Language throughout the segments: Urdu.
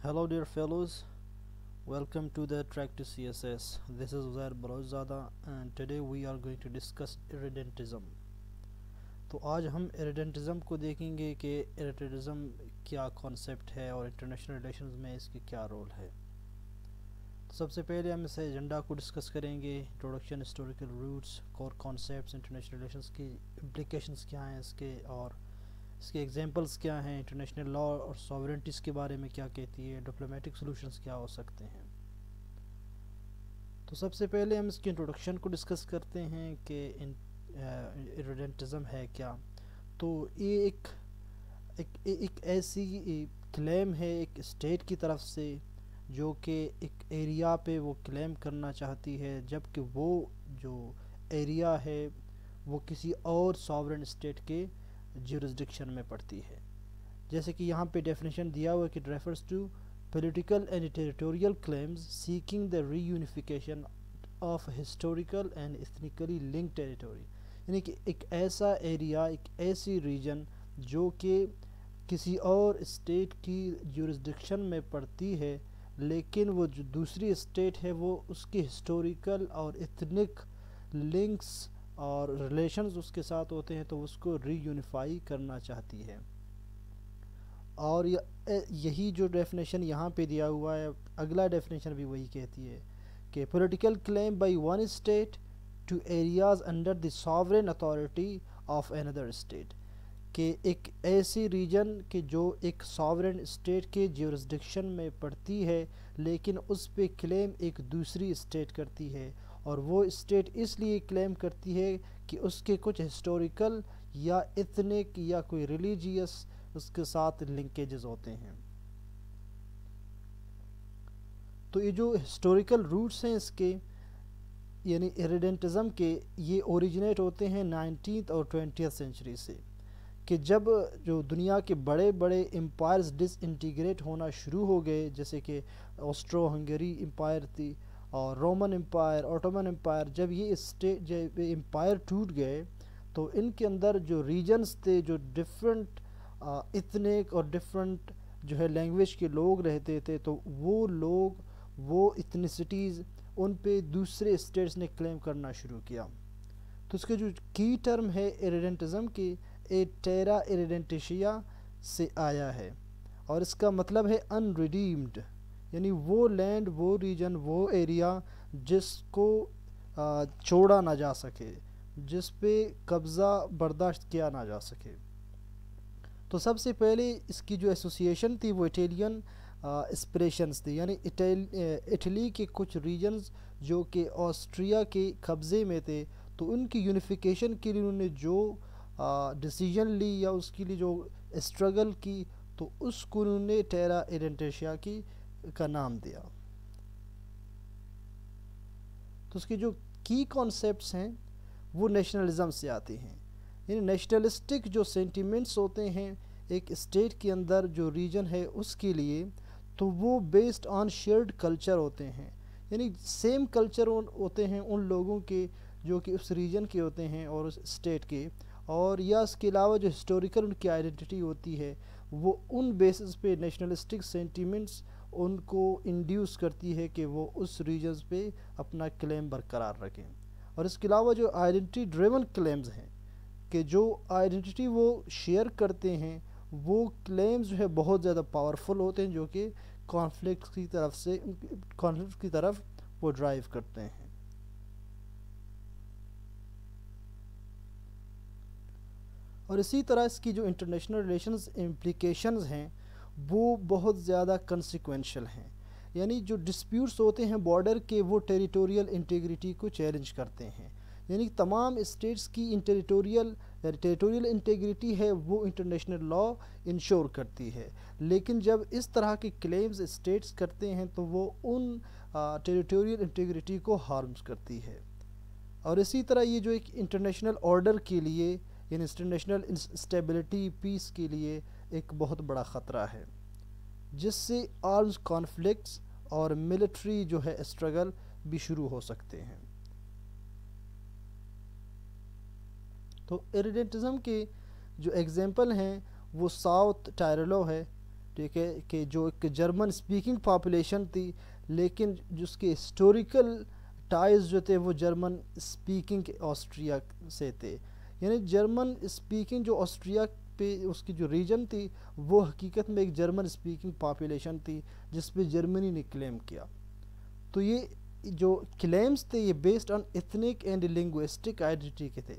Hello dear fellows, welcome to the Track to CSS. This is Uzair Barozada and today we are going to discuss irredentism. تو آج ہم irredentism کو دیکھیں گے کہ irredentism کیا کانسیپٹ ہے اور انٹرنیشنل ریلیشنز میں اس کی کیا رول ہے. تو سب سے پہلے ہم اس ایجنڈا کو ڈسکس کریں گے. Introduction, historical roots, core concepts, international relations کی امپلیکیشنز کیا ہیں اس کے، اور اس کے ایگزامپلس کیا ہیں، انٹرنیشنل لا اور ساورنٹیز کے بارے میں کیا کہتی ہے، ڈپلومیٹک سولوشنز کیا ہو سکتے ہیں. تو سب سے پہلے ہم اس کی انٹروڈکشن کو ڈسکس کرتے ہیں کہ irredentism ہے کیا. تو یہ ایک ایسی کلیم ہے ایک اسٹیٹ کی طرف سے جو کہ ایک ایریا پہ وہ کلیم کرنا چاہتی ہے، جبکہ وہ جو ایریا ہے وہ کسی اور ساورن اسٹیٹ کے جیورسڈکشن میں پڑتی ہے. جیسے کہ یہاں پہ ڈیفینیشن دیا ہوا ہے کہ it refers to political and territorial claims seeking the reunification of historical and ethnically linked territory. یعنی کہ ایک ایسا ایریا، ایک ایسی ریجن جو کہ کسی اور اسٹیٹ کی جیورسڈکشن میں پڑتی ہے، لیکن وہ جو دوسری اسٹیٹ ہے وہ اس کے ہسٹوریکل اور ایتھنک لنکس اور ریلیشنز اس کے ساتھ ہوتے ہیں، تو اس کو ری یونیفائی کرنا چاہتی ہے. اور یہی جو ڈیفینیشن یہاں پہ دیا ہوا ہے، اگلا ڈیفینیشن بھی وہی کہتی ہے کہ political claim by one state two areas under the sovereign authority of another state. کہ ایک ایسی ریجن کہ جو ایک ساورن اسٹیٹ کے جیورسڈکشن میں پڑتی ہے، لیکن اس پہ کلیم ایک دوسری اسٹیٹ کرتی ہے، اور وہ اسٹیٹ اس لیے کلیم کرتی ہے کہ اس کے کچھ ہسٹوریکل یا ایتھنک یا کوئی ریلیجیس اس کے ساتھ لنکیجز ہوتے ہیں. تو یہ جو ہسٹوریکل روٹس ہیں اس کے، یعنی irredentism کے، یہ اوریجنیٹ ہوتے ہیں 19th اور 20th سینچری سے، کہ جب جو دنیا کے بڑے بڑے امپائرز ڈس انٹیگریٹ ہونا شروع ہو گئے، جیسے کہ آسٹرو ہنگری امپائر تھی اور رومن امپائر، اوٹومن امپائر، جب یہ جب امپائر ٹوٹ گئے تو ان کے اندر جو ریجنز تھے، جو ڈفرنٹ ایتھنک اور ڈفرنٹ جو ہے لینگویج کے لوگ رہتے تھے، تو وہ لوگ، وہ ایتھنیسٹیز، ان پہ دوسرے اسٹیٹس نے کلیم کرنا شروع کیا. تو اس کے جو کی ٹرم ہے irredentism کی، اے ٹیرا irredentisia سے آیا ہے، اور اس کا مطلب ہے unredeemed، یعنی وہ لینڈ، وہ ریجن، وہ ایریا جس کو چھوڑا نہ جا سکے، جس پہ قبضہ برداشت کیا نہ جا سکے. تو سب سے پہلے اس کی جو ایسوسیشن تھی وہ اٹیلین اسپریشنز تھی، یعنی اٹلی کے کچھ ریجنز جو کہ آسٹریا کے قبضے میں تھے، تو ان کی یونیفیکیشن کے لیے انہوں نے جو ڈیسیجن لی یا اس کے لیے جو اسٹرگل کی، تو اس کو انہوں نے ٹیرا irredentia کا نام دیا. تو اس کے جو کی کانسیپٹس ہیں وہ نیشنلزم سے آتے ہیں، یعنی نیشنلسٹک جو سینٹیمنٹس ہوتے ہیں ایک اسٹیٹ کے اندر جو ریجن ہے اس کے لیے، تو وہ بیسڈ آن شیئرڈ کلچر ہوتے ہیں، یعنی سیم کلچر ہوتے ہیں ان لوگوں کے جو کہ اس ریجن کے ہوتے ہیں اور اس اسٹیٹ کے، اور یا اس کے علاوہ جو ہسٹوریکل ان کی آئیڈینٹی ہوتی ہے، وہ ان بیسز پہ نیشنلسٹک سینٹیمنٹس ان کو انڈیوس کرتی ہے کہ وہ اس ریجنز پہ اپنا کلیم برقرار رکھیں. اور اس کے علاوہ جو آئیڈینٹی ڈریون کلیمز ہیں، کہ جو آئیڈینٹی وہ شیئر کرتے ہیں، وہ کلیمز جو ہے بہت زیادہ پاورفل ہوتے ہیں، جو کہ کانفلکٹ کی طرف وہ ڈرائیو کرتے ہیں. اور اسی طرح اس کی جو انٹرنیشنل ریلیشنز امپلیکیشنز ہیں وہ بہت زیادہ کنسیکوینشل ہیں. یعنی جو ڈسپیوٹس ہوتے ہیں بارڈر کے، وہ ٹیریٹوریل انٹیگریٹی کو چیلنج کرتے ہیں. یعنی تمام اسٹیٹس کی ٹیریٹوریل انٹیگریٹی ہے وہ انٹرنیشنل لا انشور کرتی ہے، لیکن جب اس طرح کے کلیمز اسٹیٹس کرتے ہیں تو وہ ان ٹیریٹوریل انٹیگریٹی کو ہارمز کرتی ہے. اور اسی طرح یہ جو ایک انٹرنیشنل آرڈر کے لیے، یعنی انٹرنیشنل اسٹیبلٹی، پیس کے لیے ایک بہت بڑا خطرہ ہے، جس سے آرمز کانفلکٹس اور ملٹری جو ہے اسٹرگل بھی شروع ہو سکتے ہیں. تو irredentism کے جو ایگزامپل ہیں وہ ساؤتھ ٹائرلو ہے، ٹھیک ہے، کہ جو ایک جرمن اسپیکنگ پاپولیشن تھی، لیکن جس کے ہسٹوریکل ٹائز جو تھے وہ جرمن اسپیکنگ آسٹریا سے تھے. یعنی جرمن اسپیکنگ جو آسٹریا پہ اس کی جو ریجن تھی وہ حقیقت میں ایک جرمن اسپیکنگ پاپولیشن تھی جس پہ جرمنی نے کلیم کیا. تو یہ جو کلیمز تھے یہ based on ethnic and linguistic identity کے تھے،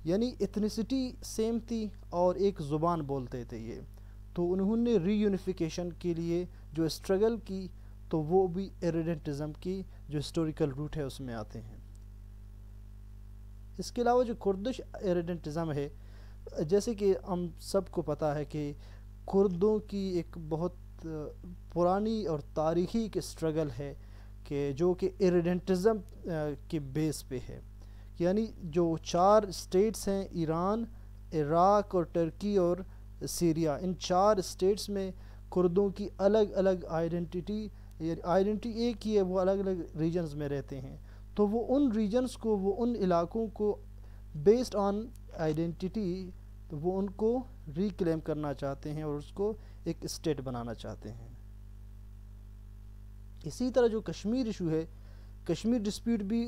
یعنی ایتھنیسٹی سیم تھی اور ایک زبان بولتے تھے یہ. تو انہوں نے ری یونیفیکیشن کے لیے جو اسٹرگل کی تو وہ بھی ایریڈنٹزم کی جو ہسٹوریکل روٹ ہے اس میں آتے ہیں. اس کے علاوہ جو کردش ایریڈنٹزم ہے، جیسے کہ ہم سب کو پتہ ہے کہ کردوں کی ایک بہت پرانی اور تاریخی ایک اسٹرگل ہے کہ جو کہ ایریڈنٹزم کے بیس پہ ہے. یعنی جو 4 اسٹیٹس ہیں، ایران، عراق اور ترکی اور سیریا، ان 4 اسٹیٹس میں کردوں کی الگ الگ آئیڈینٹی ایک ہی ہے، وہ الگ الگ ریجنز میں رہتے ہیں. تو وہ ان ریجنز کو، وہ ان علاقوں کو بیسڈ آن آئیڈینٹی وہ ان کو ریکلیم کرنا چاہتے ہیں اور اس کو ایک اسٹیٹ بنانا چاہتے ہیں. اسی طرح جو کشمیر ایشو ہے، کشمیر ڈسپیوٹ بھی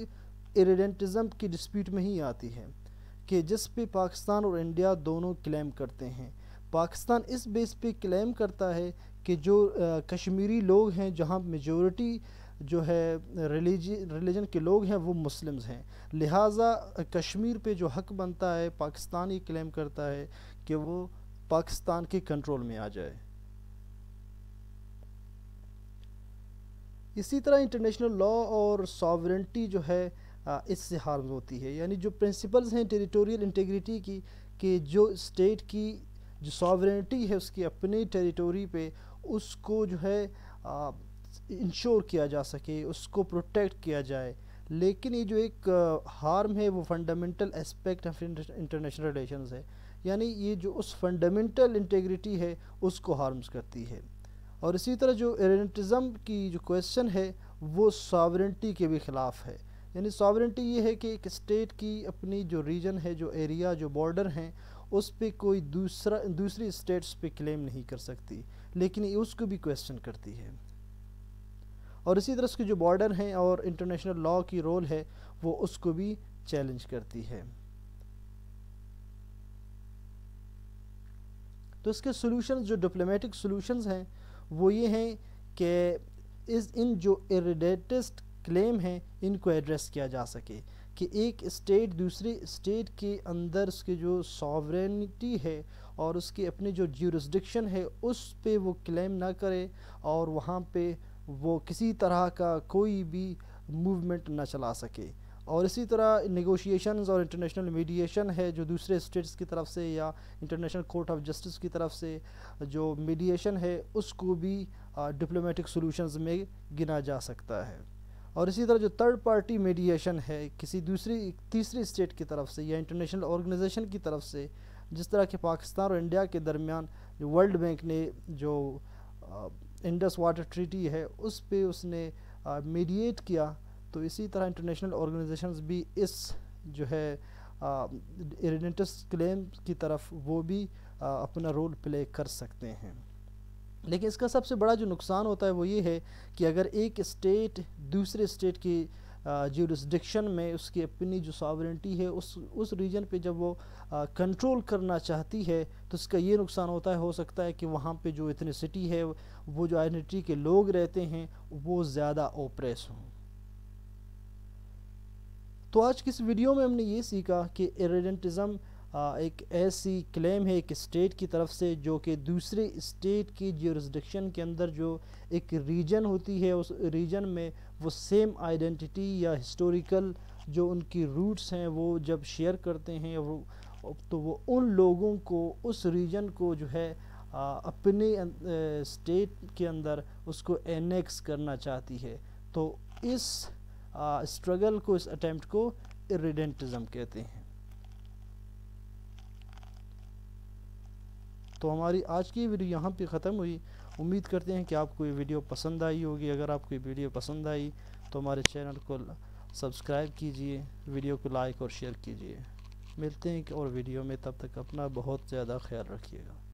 ایریڈنٹزم کی ڈسپیوٹ میں ہی آتی ہے کہ جس پہ پاکستان اور انڈیا دونوں کلیم کرتے ہیں. پاکستان اس بیس پہ کلیم کرتا ہے کہ جو کشمیری لوگ ہیں، جہاں میجورٹی جو ہے ریلیجن کے لوگ ہیں وہ مسلمز ہیں، لہٰذا کشمیر پہ جو حق بنتا ہے پاکستان یہ کلیم کرتا ہے کہ وہ پاکستان کے کنٹرول میں آ جائے. اسی طرح انٹرنیشنل لا اور ساورنٹی جو ہے اس سے ہارم ہوتی ہے. یعنی جو پرنسپلز ہیں ٹیریٹوریل انٹیگریٹی کی، کہ جو اسٹیٹ کی جو ساورنٹی ہے اس کی اپنی ٹیریٹوری پہ اس کو جو ہے انشور کیا جا سکے، اس کو پروٹیکٹ کیا جائے. لیکن یہ جو ایک ہارم ہے وہ fundamental aspect of international relations ہے، یعنی یہ جو اس فنڈامنٹل انٹیگریٹی ہے اس کو ہارمز کرتی ہے. اور اسی طرح جو ایریڈنٹزم کی جو کویسچن ہے وہ ساورنٹی کے بھی خلاف ہے. یعنی ساورنٹی یہ ہے کہ ایک اسٹیٹ کی اپنی جو ریجن ہے، جو ایریا، جو بارڈر ہیں، اس پہ کوئی دوسری اسٹیٹس پہ کلیم نہیں کر سکتی، لیکن یہ اس کو بھی کویسچن کرتی ہے. اور اسی طرح اس کے جو بارڈر ہیں اور انٹرنیشنل لا کی رول ہے وہ اس کو بھی چیلنج کرتی ہے. تو اس کے سولوشنز، جو ڈپلومیٹک سولوشنز ہیں وہ یہ ہیں کہ ان جو ایریڈنٹسٹ کلیم ہیں ان کو ایڈریس کیا جا سکے، کہ ایک اسٹیٹ دوسری اسٹیٹ کے اندر اس کے جو ساورینٹی ہے اور اس کی اپنی جو جیورسڈکشن ہے اس پہ وہ کلیم نہ کرے اور وہاں پہ وہ کسی طرح کا کوئی بھی موومنٹ نہ چلا سکے. اور اسی طرح نیگوشیشنز اور انٹرنیشنل میڈیشن ہے جو دوسرے اسٹیٹس کی طرف سے یا انٹرنیشنل کورٹ آف جسٹس کی طرف سے جو میڈیشن ہے اس کو بھی ڈپلومیٹک سولوشنز میں گنا جا سکتا ہے. اور اسی طرح جو تھرڈ پارٹی میڈیشن ہے کسی تیسری اسٹیٹ کی طرف سے یا انٹرنیشنل آرگنائزیشن کی طرف سے، جس طرح کہ پاکستان اور انڈیا کے درمیان جو ورلڈ بینک نے جو انڈس واٹر ٹریٹی ہے اس پہ اس نے میڈیٹ کیا، تو اسی طرح انٹرنیشنل آرگنائزیشنز بھی اس جو ہے ایریڈنٹس کلیم کی طرف وہ بھی اپنا رول پلے کر سکتے ہیں. لیکن اس کا سب سے بڑا جو نقصان ہوتا ہے وہ یہ ہے کہ اگر ایک اسٹیٹ دوسرے اسٹیٹ کی جیورسڈکشن میں اس کی اپنی جو ساورنٹی ہے اس ریجن پہ جب وہ کنٹرول کرنا چاہتی ہے تو اس کا یہ نقصان ہوتا ہے، ہو سکتا ہے کہ وہاں پہ جو ایتھنیسٹی ہے، وہ جو آئیڈینٹی کے لوگ رہتے ہیں وہ زیادہ اوپریس ہوں. تو آج کی اس ویڈیو میں ہم نے یہ سیکھا کہ ایریڈنٹزم ایک ایسی کلیم ہے ایک اسٹیٹ کی طرف سے جو کہ دوسرے اسٹیٹ کی جیورسڈکشن کے اندر جو ایک ریجن ہوتی ہے اس ریجن میں وہ سیم آئیڈینٹی یا ہسٹوریکل جو ان کی روٹس ہیں وہ جب شیئر کرتے ہیں تو وہ ان لوگوں کو اس ریجن کو جو ہے اپنے اسٹیٹ کے اندر اس کو اینیکس کرنا چاہتی ہے. تو اس اسٹرگل کو، اس اٹیمپٹ کو ایریڈنٹزم کہتے ہیں. تو ہماری آج کی ویڈیو یہاں پہ ختم ہوئی. امید کرتے ہیں کہ آپ کو یہ ویڈیو پسند آئی ہوگی. اگر آپ کو یہ ویڈیو پسند آئی تو ہمارے چینل کو سبسکرائب کیجئے، ویڈیو کو لائک اور شیئر کیجئے. ملتے ہیں ایک اور ویڈیو میں، تب تک اپنا بہت زیادہ خیال رکھیے گا.